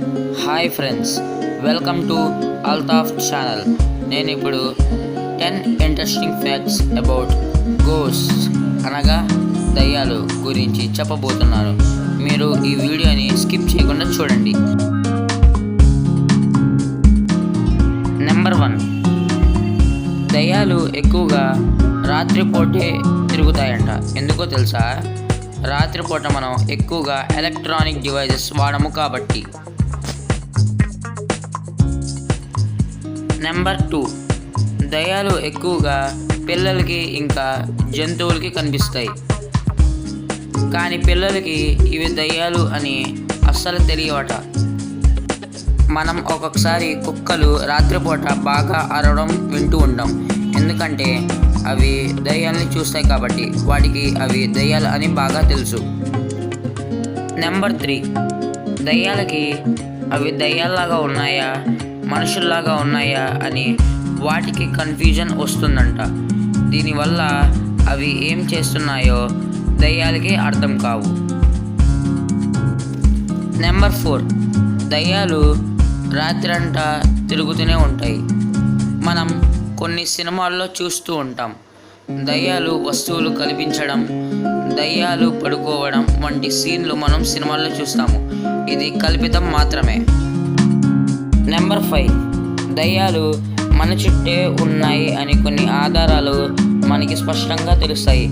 Hi friends, welcome to Altaf channel. నేను ఇప్పుడు 10 interesting facts about ghost అనగా దయ్యాలు గురించి చెప్పబోతున్నాను. మీరు ఈ వీడియోని స్కిప్ చేయకుండా చూడండి. నెంబర్ 1, దయ్యాలు ఎక్కువగా రాత్రిపూటే తిరుగుతాయంట. ఎందుకో తెలుసా? రాత్రిపూట మనం ఎక్కువగా ఎలక్ట్రానిక్ డివైజెస్ వాడము కాబట్టి. నెంబర్ 2, దయ్యాలు ఎక్కువగా పిల్లలకి ఇంకా జంతువులకి కనిపిస్తాయి. కానీ పిల్లలకి ఇవి దయ్యాలు అని అస్సలు తెలియవట. మనం ఒక్కొక్కసారి కుక్కలు రాత్రిపూట బాగా అరవడం వింటూ ఉంటాం. ఎందుకంటే అవి దయ్యాలని చూస్తాయి కాబట్టి వాటికి అవి దయ్యాలు అని బాగా తెలుసు. నెంబర్ 3, దయ్యాలకి అవి దయ్యాల్లాగా ఉన్నాయా మనుషుల్లాగా ఉన్నాయా అని వాటికి కన్ఫ్యూజన్ వస్తుందంట. దీనివల్ల అవి ఏం చేస్తున్నాయో దయ్యాలకి అర్థం కావు. నెంబర్ 4, దయ్యాలు రాత్రంతా తిరుగుతూనే ఉంటాయి. మనం కొన్ని సినిమాల్లో చూస్తూ ఉంటాం. దయ్యాలు వస్తువులు కల్పించడం, దయ్యాలు పడుకోవడం వంటి సీన్లు మనం సినిమాల్లో చూస్తాము. ఇది కల్పితం మాత్రమే. నెంబర్ 5, దయ్యాలు మన చుట్టే ఉన్నాయి అని కొన్ని ఆధారాలు మనకి స్పష్టంగా తెలుస్తాయి.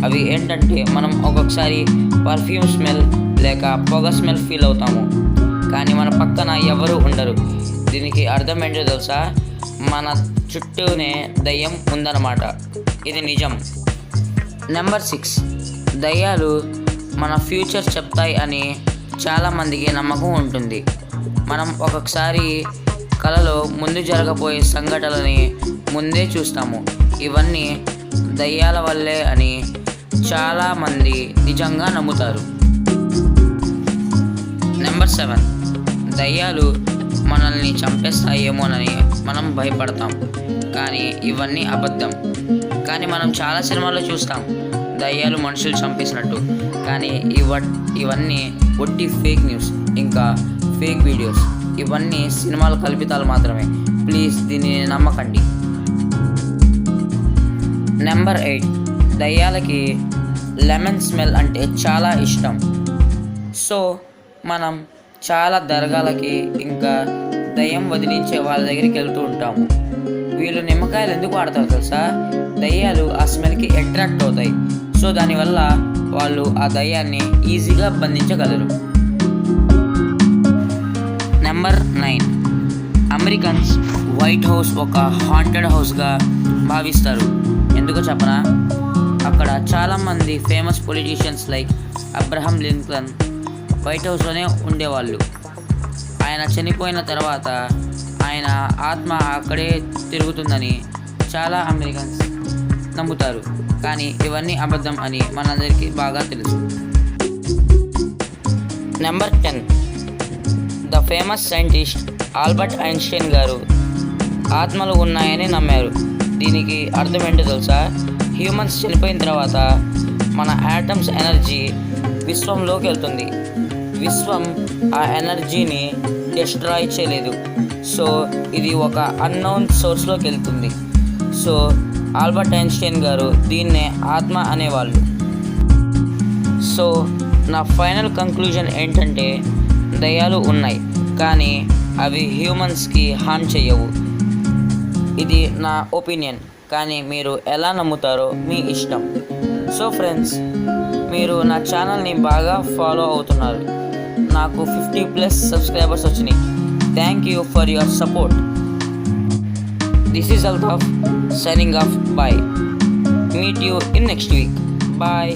అవి ఏంటంటే, మనం ఒక్కొక్కసారి పర్ఫ్యూమ్ స్మెల్ లేక పొగ స్మెల్ ఫీల్ అవుతాము, కానీ మన పక్కన ఎవరు ఉండరు. దీనికి అర్థం ఏంటో తెలుసా? మన చుట్టూనే దయ్యం ఉందన్నమాట. ఇది నిజం. నెంబర్ 6, దయ్యాలు మన ఫ్యూచర్ చెప్తాయి అని చాలామందికి నమ్మకం ఉంటుంది. మనం ఒక్కొక్కసారి కలలో ముందు జరగబోయే సంఘటనలని ముందే చూస్తాము. ఇవన్నీ దయ్యాల వల్లే అని చాలామంది నిజంగా నమ్ముతారు. నెంబర్ 7, దయ్యాలు మనల్ని చంపేస్తాయేమోనని మనం భయపడతాం, కానీ ఇవన్నీ అబద్ధం. కానీ మనం చాలా సినిమాల్లో చూస్తాం దయ్యాలు మనుషులు చంపేసినట్టు, కానీ ఇవన్నీ ఒట్టి ఫేక్ న్యూస్ ఇంకా ఫేక్ వీడియోస్. ఇవన్నీ సినిమాల కల్పితాలు మాత్రమే. ప్లీజ్ దీన్ని నమ్మకండి. నెంబర్ 8, దయ్యాలకి లెమన్ స్మెల్ అంటే చాలా ఇష్టం. సో మనం చాలా దర్గాలకి ఇంకా దయ్యం వదిలించే వాళ్ళ దగ్గరికి వెళ్తూ ఉంటాము. వీళ్ళు నిమ్మకాయలు ఎందుకు వాడతారు తెలుసా? దయ్యాలు ఆ స్మెల్కి అట్రాక్ట్ అవుతాయి. సో దానివల్ల వాళ్ళు ఆ దయ్యాన్ని ఈజీగా బంధించగలరు. నెంబర్ 9, అమెరికన్స్ వైట్ హౌస్ ఒక హాంటెడ్ హౌస్గా భావిస్తారు. ఎందుకో చెప్పనా? అక్కడ చాలామంది famous politicians like Abraham Lincoln White హౌస్లోనే ఉండేవాళ్ళు. ఆయన చనిపోయిన తర్వాత ఆయన ఆత్మ అక్కడే తిరుగుతుందని చాలా అమెరికన్స్ నమ్ముతారు, కానీ ఇవన్నీ అబద్ధం అని మనందరికీ బాగా తెలుసు. Number 10, the famous scientist Albert Einstein గారు ఆత్మలు ఉన్నాయని నమ్మారు. దీనికి అర్థం ఏంటో తెలుసా? హ్యూమన్స్ చనిపోయిన తర్వాత మన యాటమ్స్ ఎనర్జీ విశ్వంలోకి వెళ్తుంది. విశ్వం ఆ ఎనర్జీని డిస్ట్రాయ్ చేయలేదు. సో ఇది ఒక అన్నోన్ సోర్స్లోకి వెళ్తుంది. సో ఆల్బర్ట్ ఐన్స్టైన్ గారు దీన్నే ఆత్మ అనేవాళ్ళు. సో నా ఫైనల్ కంక్లూజన్ ఏంటంటే, దయ్యాలు ఉన్నాయి కానీ అవి హ్యూమన్స్కి హార్మ్ చేయవు. ఇది నా ఒపీనియన్, కానీ మీరు ఎలా నమ్ముతారో మీ ఇష్టం. సో ఫ్రెండ్స్, మీరు నా ఛానల్ని బాగా ఫాలో అవుతున్నారు. నాకు 50+ సబ్స్క్రైబర్స్ వచ్చినాయి. Thank you for your support. This is Altaf signing off. Bye. Meet you in next week. Bye.